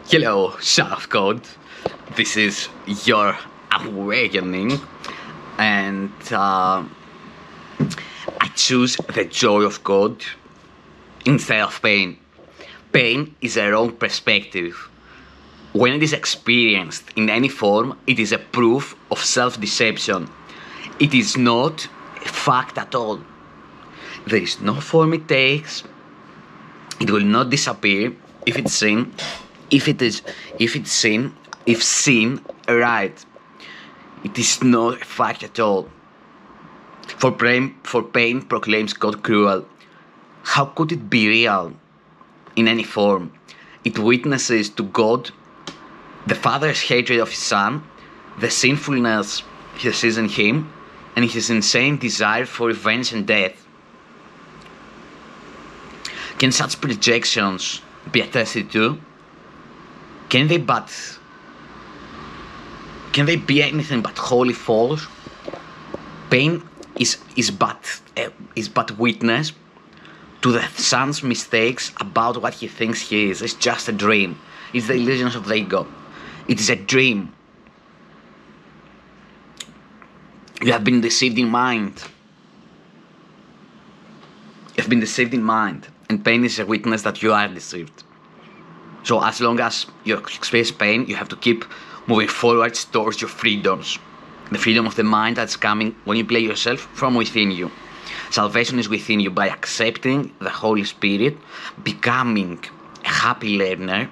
Hello, son of God. This is your awakening, and I choose the joy of God instead of pain. Pain is a wrong perspective. When it is experienced in any form, it is a proof of self deception. It is not a fact at all. There is no form it takes. It will not disappear if it's seen. If seen right. It is not a fact at all. For pain proclaims God cruel. How could it be real in any form? It witnesses to God the Father's hatred of His Son, the sinfulness He sees in Him, and His insane desire for revenge and death. Can such projections be attested to? Can they be anything but wholly false? Pain is but witness to the son's mistakes about what he thinks he is. It's just a dream. It's the illusions of the ego. It is a dream. You have been deceived in mind. You have been deceived in mind, and pain is a witness that you are deceived. So as long as you experience pain, you have to keep moving forwards towards your freedoms. The freedom of the mind that's coming when you play yourself from within you. Salvation is within you by accepting the Holy Spirit, becoming a happy learner.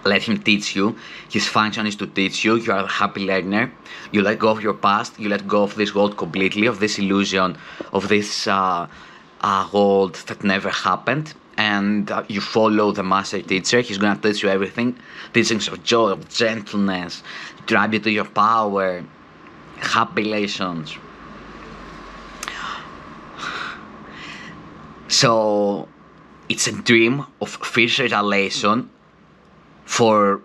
Let Him teach you. His function is to teach you. You are a happy learner. You let go of your past. You let go of this world completely, of this illusion, of this world that never happened. And you follow the master teacher. He's going to teach you everything. Teachings of joy, of gentleness, drive you to your power, happy relations. So it's a dream of fierce retaliation for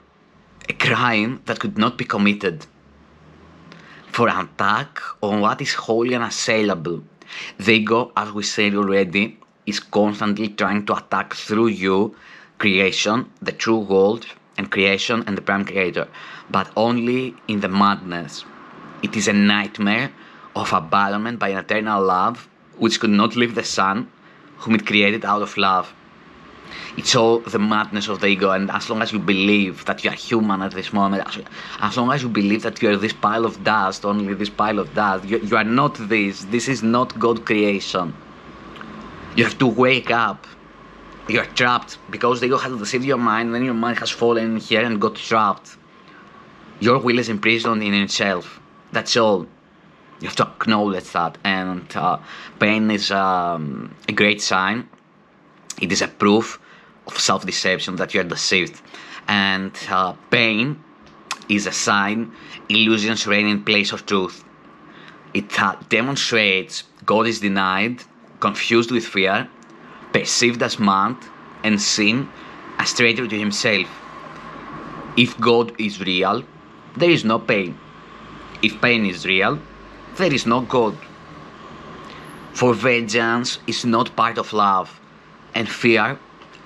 a crime that could not be committed, for an attack on what is wholly unassailable. The ego, as we said already, is constantly trying to attack through you creation, the true world, and creation and the prime creator, but only in the madness. It is a nightmare of abandonment by an eternal love which could not leave the Son whom it created out of love. It's all the madness of the ego, and as long as you believe that you are human at this moment, as long as you believe that you are this pile of dust, only this pile of dust, you are not this. This is not God creation. You have to wake up. You are trapped because the ego has deceived your mind, and then your mind has fallen in here and got trapped. Your will is imprisoned in itself. That's all. You have to acknowledge that, and pain is a great sign. It is a proof of self-deception that you are deceived, and pain is a sign illusions reign in place of truth. It demonstrates God is denied, confused with fear, perceived as mad, and seen as traitor to Himself. If God is real, there is no pain. If pain is real, there is no God. For vengeance is not part of love, and fear,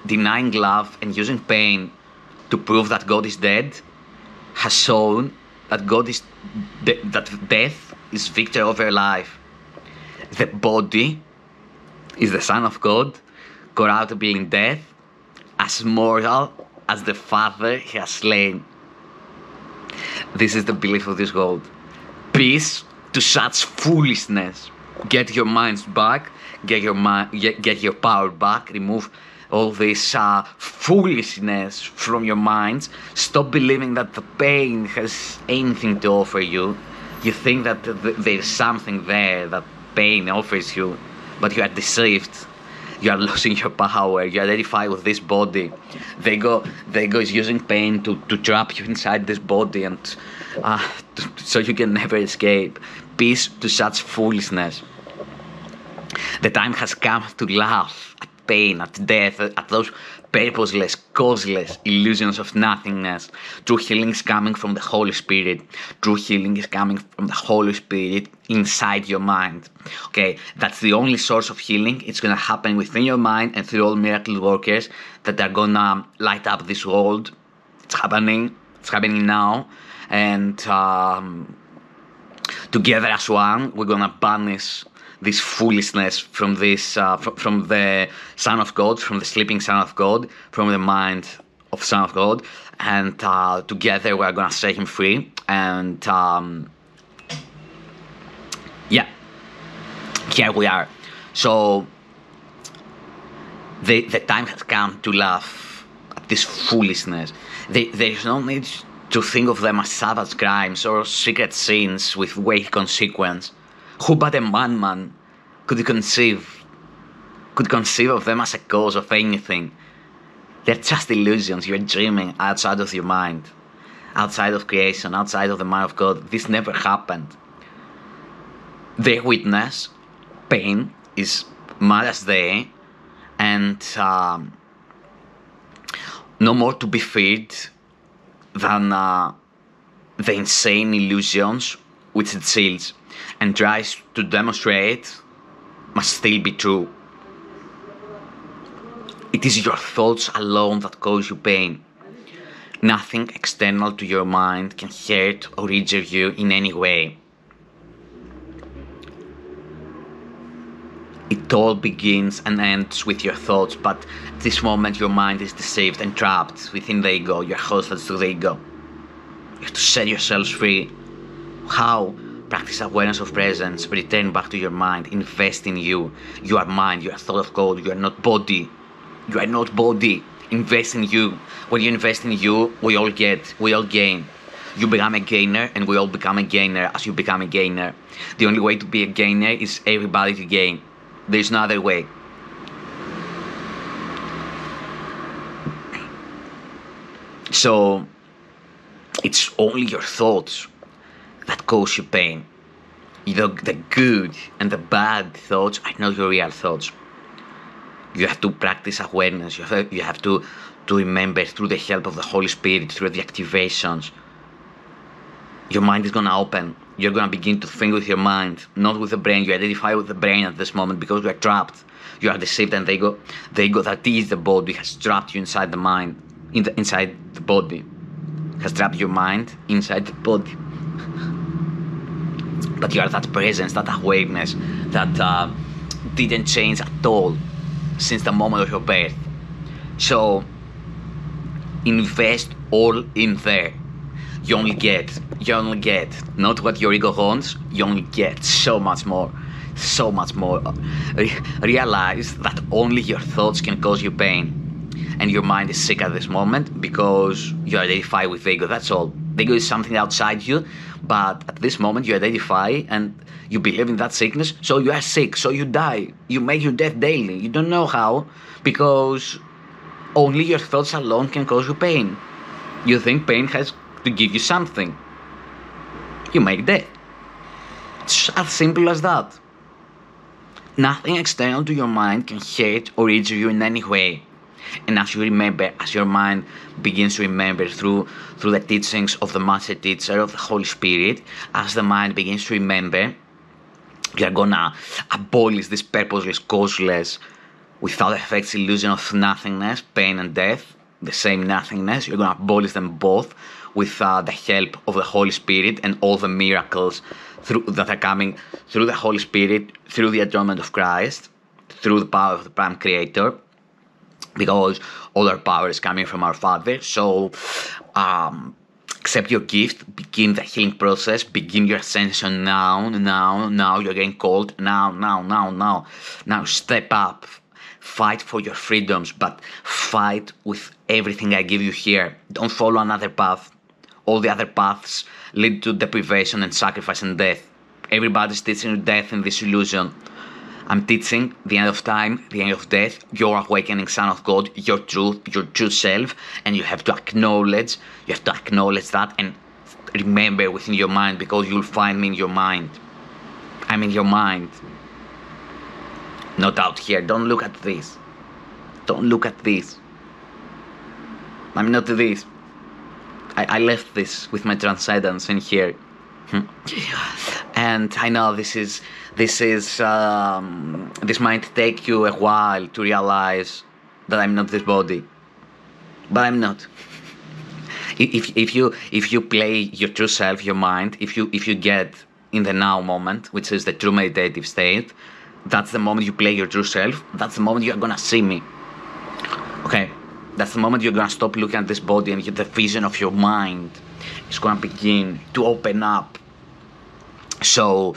denying love and using pain to prove that God is dead, has shown that that death is victor over life. The body is the Son of God, corruptible in death, as mortal as the Father He has slain. This is the belief of this world. Peace to such foolishness. Get your minds back, get your power back, remove all this foolishness from your minds. Stop believing that the pain has anything to offer you. You think that there's something there that pain offers you, but you are deceived. You are losing your power. You are identified with this body. The ego is using pain to trap you inside this body, and so you can never escape. Peace to such foolishness. The time has come to laugh at pain, at death, at those purposeless, causeless illusions of nothingness. True healing is coming from the Holy Spirit. True healing is coming from the Holy Spirit inside your mind. Okay, that's the only source of healing. It's gonna happen within your mind and through all miracle workers that are gonna light up this world. It's happening. It's happening now, and together as one, we're gonna banish this foolishness from from the Son of God, from the sleeping Son of God, from the mind of Son of God, and together we're gonna set him free. And yeah, here we are. So the time has come to laugh at this foolishness. There is no need to think of them as savage crimes or secret sins with weight consequence. Who but a madman could conceive of them as a cause of anything? They're just illusions. You're dreaming outside of your mind, outside of creation, outside of the mind of God. This never happened. Their witness, pain, is mad as they, and no more to be feared than the insane illusions which it seals and tries to demonstrate must still be true. It is your thoughts alone that cause you pain. Nothing external to your mind can hurt or injure you in any way. It all begins and ends with your thoughts, but at this moment your mind is deceived and trapped within the ego. You're hostage to the ego. You have to set yourselves free. How? Practice awareness of presence, return back to your mind, invest in you. You are mind, you are thought of God, you are not body. You are not body. Invest in you. When you invest in you, we all gain. You become a gainer and we all become a gainer as you become a gainer. The only way to be a gainer is everybody to gain. There's no other way. So, it's only your thoughts that cause you pain. The good and the bad thoughts are not your real thoughts. You have to practice awareness. You have to remember through the help of the Holy Spirit, through the activations. Your mind is going to open. You're going to begin to think with your mind, not with the brain. You identify with the brain at this moment because you are trapped. You are deceived, and the ego that is the body has trapped you inside the mind, inside the body. Has trapped your mind inside the body. But you are that presence, that awareness that didn't change at all since the moment of your birth. So invest all in there. You only get not what your ego wants. You only get so much more. Realize that only your thoughts can cause you pain. And your mind is sick at this moment because you identify with the ego. That's all. The ego is something outside you, but at this moment you identify and you believe in that sickness, so you are sick, so you die. You make your death daily. You don't know how, because only your thoughts alone can cause you pain. You think pain has to give you something. You make death. It's as simple as that. Nothing external to your mind can hurt or injure you in any way. And as you remember, as your mind begins to remember through the teachings of the Master Teacher, of the Holy Spirit, as the mind begins to remember, you are gonna abolish this purposeless, causeless, without effects illusion of nothingness, pain and death, the same nothingness. You're gonna abolish them both with the help of the Holy Spirit and all the miracles that are coming through the Holy Spirit, through the atonement of Christ, through the power of the Prime Creator. Because all our power is coming from our Father. So accept your gift, begin the healing process, begin your ascension now, you're getting called, now, step up, fight for your freedoms, but fight with everything I give you here. Don't follow another path. All the other paths lead to deprivation and sacrifice and death. Everybody's teaching death in this illusion. I'm teaching the end of time, the end of death, your awakening Son of God, your truth, your true self, and you have to acknowledge that and remember within your mind, because you'll find me in your mind. I'm in your mind. Not out here. Don't look at this. Don't look at this. I'm not this. I left this with my transcendence in here. And I know this might take you a while to realize that I'm not this body, but I'm not. If you play your true self, your mind, if you get in the now moment, which is the true meditative state, that's the moment you play your true self. That's the moment you're gonna see me. Okay, that's the moment you're gonna stop looking at this body and the vision of your mind is gonna begin to open up. So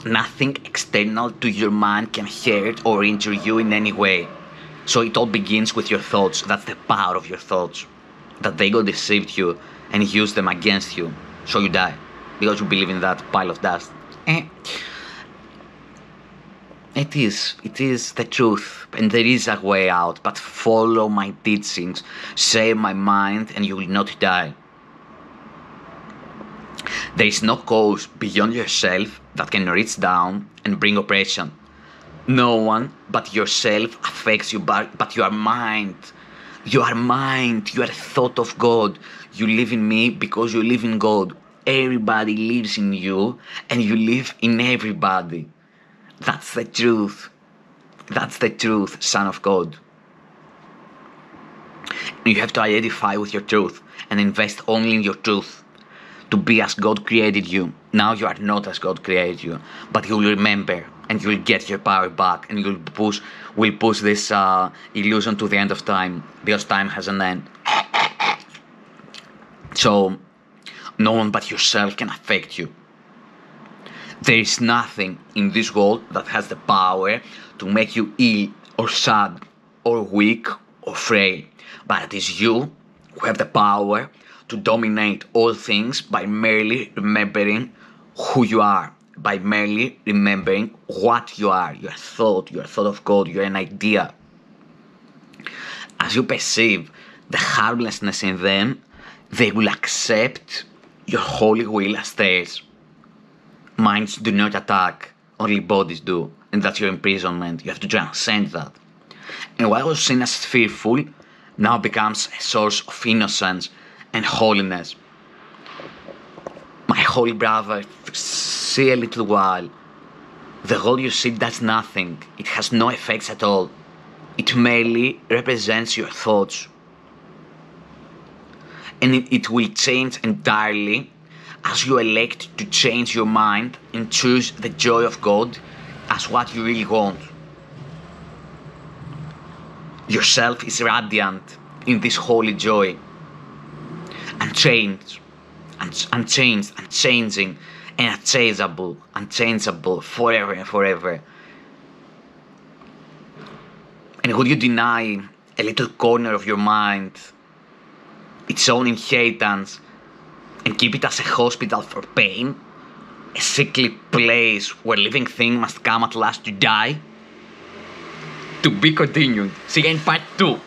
nothing external to your mind can hurt or injure you in any way. So it all begins with your thoughts. That's the power of your thoughts. That the ego deceived you and used them against you. So you die. Because you believe in that pile of dust. It is the truth. And there is a way out. But follow my teachings. Save my mind and you will not die. There is no cause beyond yourself that can reach down and bring oppression. No one but yourself affects you, but your mind. You are mind. You are thought of God. You live in me because you live in God. Everybody lives in you and you live in everybody. That's the truth. That's the truth, Son of God. You have to identify with your truth and invest only in your truth. To be as God created you. Now you are not as God created you, but you will remember and you will get your power back and you will push this illusion to the end of time, because time has an end. So no one but yourself can affect you. There is nothing in this world that has the power to make you ill or sad or weak or frail, but it is you who have the power to dominate all things by merely remembering who you are, by merely remembering what you are. You're a thought of God, you're an idea. As you perceive the harmlessness in them, they will accept your holy will as theirs. Minds do not attack, only bodies do, and that's your imprisonment. You have to transcend that. And what was seen as fearful now becomes a source of innocence and holiness. My holy brother, see a little while. The world you see does nothing. It has no effects at all. It merely represents your thoughts. And it will change entirely as you elect to change your mind and choose the joy of God as what you really want. Yourself is radiant in this holy joy. Unchanged, unchanging, and unchangeable, forever and forever. And would you deny a little corner of your mind its own inheritance and keep it as a hospital for pain? A sickly place where living things must come at last to die? To be continued. See you in part 2.